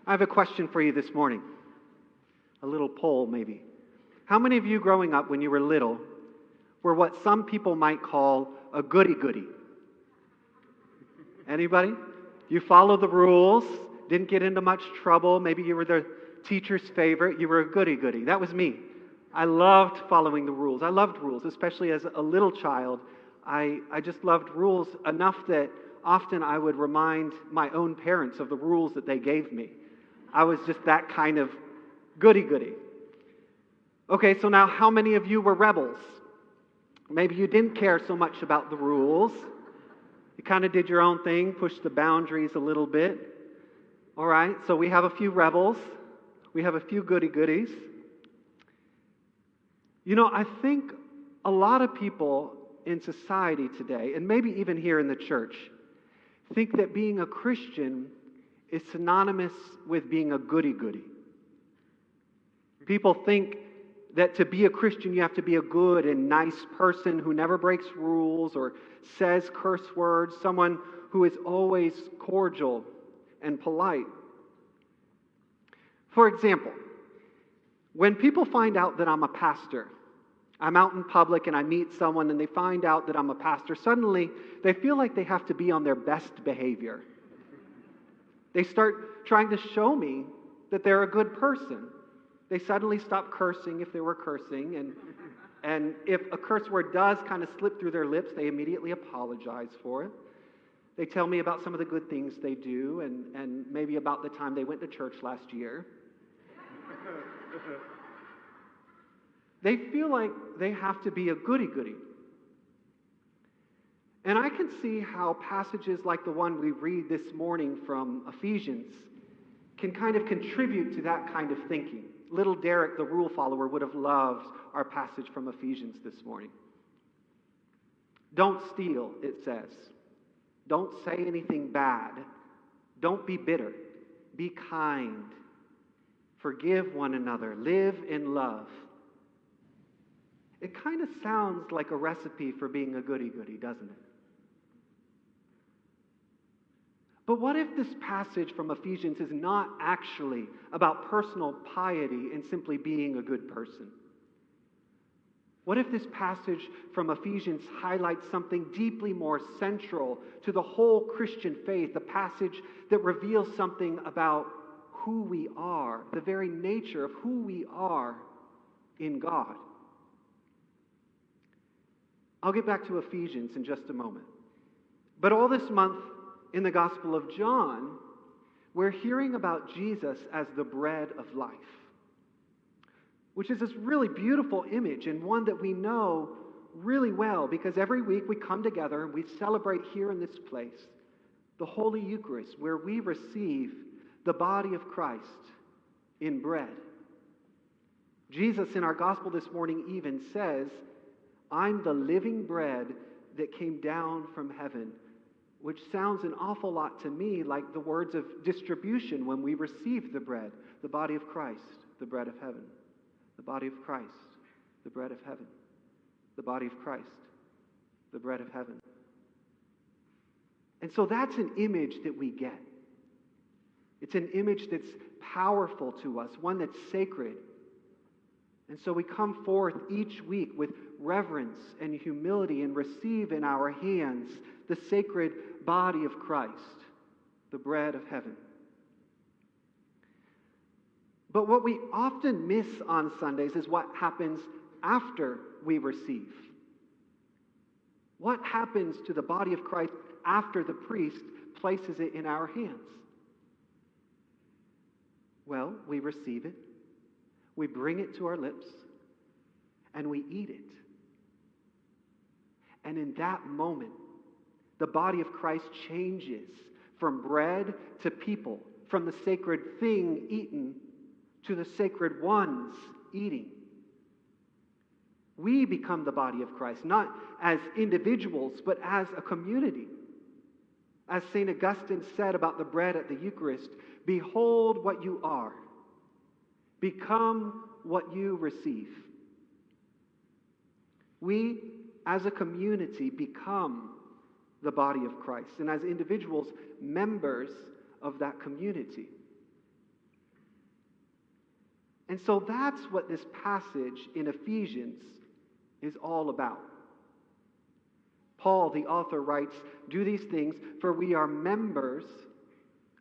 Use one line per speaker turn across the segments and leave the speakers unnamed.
I have a question for you this morning. A little poll, maybe. How many of you growing up when you were little were what some people might call a goody-goody? Anybody? You followed the rules, didn't get into much trouble. Maybe you were the teacher's favorite. You were a goody-goody. That was me. I loved following the rules. I loved rules, especially as a little child. I just loved rules enough that often I would remind my own parents of the rules that they gave me. I was just that kind of goody-goody. Okay, so now how many of you were rebels? Maybe you didn't care so much about the rules. You kind of did your own thing, pushed the boundaries a little bit. All right, so we have a few rebels. We have a few goody-goodies. You know, I think a lot of people in society today, and maybe even here in the church, think that being a Christian is synonymous with being a goody-goody. People think that to be a Christian, you have to be a good and nice person who never breaks rules or says curse words, someone who is always cordial and polite. For example, when people find out that I'm a pastor, I'm out in public and I meet someone and they find out that I'm a pastor, suddenly they feel like they have to be on their best behavior. They start trying to show me that they're a good person. They suddenly stop cursing if they were cursing, and if a curse word does kind of slip through their lips, they immediately apologize for it. They tell me about some of the good things they do and maybe about the time they went to church last year. They feel like they have to be a goody-goody. And I can see how passages like the one we read this morning from Ephesians can kind of contribute to that kind of thinking. Little Derek, the rule follower, would have loved our passage from Ephesians this morning. Don't steal, it says. Don't say anything bad. Don't be bitter. Be kind. Forgive one another. Live in love. It kind of sounds like a recipe for being a goody-goody, doesn't it? But what if this passage from Ephesians is not actually about personal piety and simply being a good person? What if this passage from Ephesians highlights something deeply more central to the whole Christian faith, the passage that reveals something about who we are, the very nature of who we are in God? I'll get back to Ephesians in just a moment. But all this month in the Gospel of John, we're hearing about Jesus as the bread of life, which is this really beautiful image and one that we know really well because every week we come together and we celebrate here in this place the Holy Eucharist, where we receive the body of Christ in bread. Jesus in our Gospel this morning even says, "I'm the living bread that came down from heaven," which sounds an awful lot to me like the words of distribution when we receive the bread, the body of Christ, the bread of heaven. The body of Christ, the bread of heaven. The body of Christ, the bread of heaven. And so that's an image that we get. It's an image that's powerful to us, one that's sacred. And so we come forth each week with reverence and humility and receive in our hands the sacred body of Christ, the bread of heaven. But what we often miss on Sundays is what happens after we receive. What happens to the body of Christ after the priest places it in our hands? Well, we receive it, we bring it to our lips, and we eat it. And in that moment, the body of Christ changes from bread to people, from the sacred thing eaten to the sacred ones eating. We become the body of Christ, not as individuals, but as a community. As St. Augustine said about the bread at the Eucharist, behold what you are. Become what you receive. We, as a community, become the body of Christ, and as individuals, members of that community. And so that's what this passage in Ephesians is all about. Paul, the author, writes, "Do these things, for we are members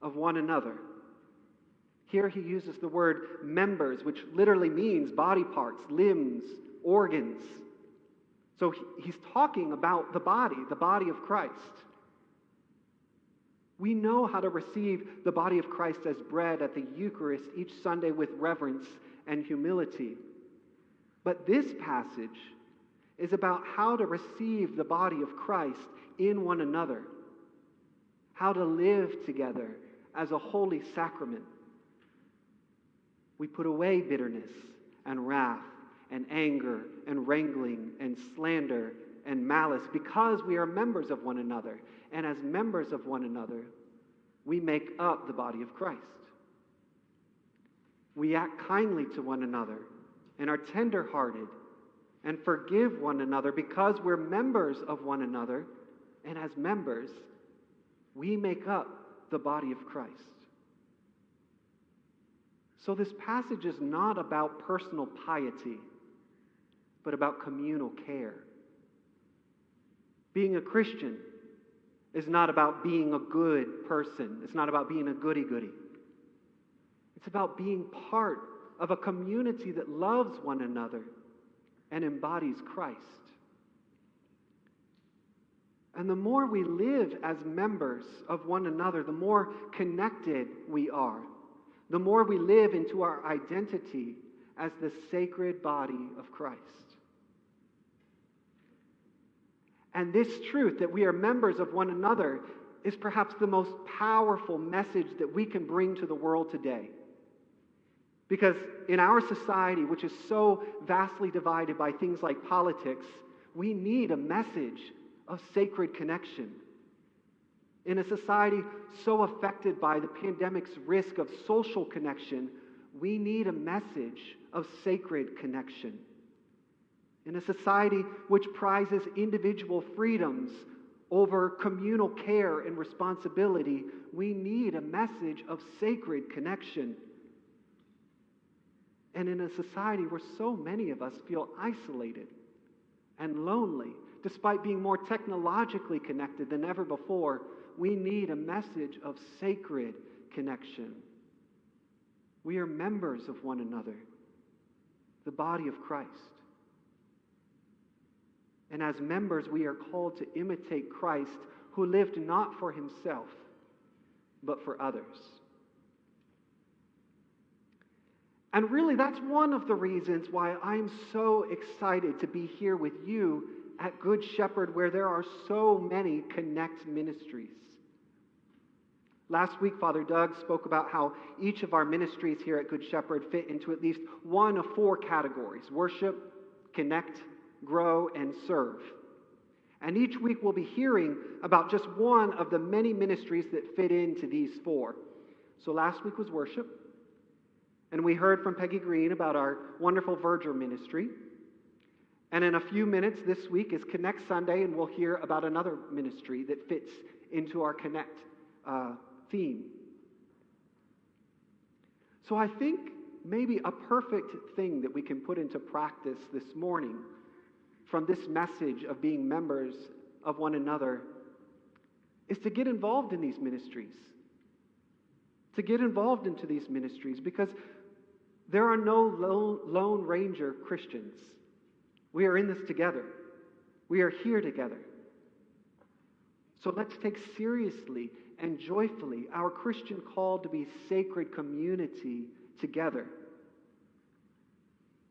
of one another." Here he uses the word members, which literally means body parts, limbs, organs. So he's talking about the body of Christ. We know how to receive the body of Christ as bread at the Eucharist each Sunday with reverence and humility. But this passage is about how to receive the body of Christ in one another, how to live together as a holy sacrament. We put away bitterness and wrath and anger and wrangling and slander and malice because we are members of one another. And as members of one another, we make up the body of Christ. We act kindly to one another and are tender-hearted and forgive one another because we're members of one another. And as members, we make up the body of Christ. So this passage is not about personal piety, but about communal care. Being a Christian is not about being a good person. It's not about being a goody-goody. It's about being part of a community that loves one another and embodies Christ. And the more we live as members of one another, the more connected we are. The more we live into our identity as the sacred body of Christ. And this truth that we are members of one another is perhaps the most powerful message that we can bring to the world today. Because in our society, which is so vastly divided by things like politics, we need a message of sacred connection. In a society so affected by the pandemic's risk of social connection, we need a message of sacred connection. In a society which prizes individual freedoms over communal care and responsibility, we need a message of sacred connection. And in a society where so many of us feel isolated and lonely, despite being more technologically connected than ever before, we need a message of sacred connection. We are members of one another, the body of Christ. And as members, we are called to imitate Christ, who lived not for himself, but for others. And really, that's one of the reasons why I'm so excited to be here with you at Good Shepherd, where there are so many Connect ministries. Last week, Father Doug spoke about how each of our ministries here at Good Shepherd fit into at least one of four categories: worship, connect, grow, and serve. And each week we'll be hearing about just one of the many ministries that fit into these four. So last week was worship, and we heard from Peggy Green about our wonderful Verger ministry. And in a few minutes this week is Connect Sunday, and we'll hear about another ministry that fits into our Connect theme. So I think maybe a perfect thing that we can put into practice this morning from this message of being members of one another is to get involved in these ministries. To get involved into these ministries, because there are no Lone Ranger Christians. We are in this together. We are here together. So let's take seriously and joyfully our Christian call to be sacred community together.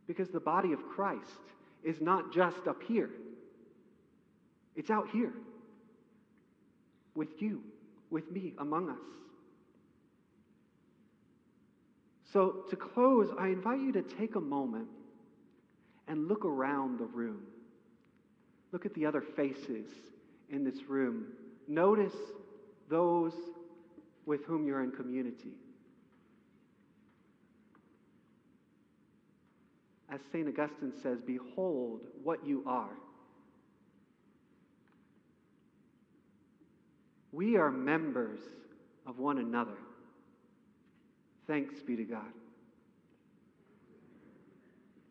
Because the body of Christ is not just up here. It's out here. With you, with me, among us. So to close, I invite you to take a moment and look around the room. Look at the other faces in this room. Notice those with whom you're in community. As St. Augustine says, behold what you are. We are members of one another. Thanks be to God.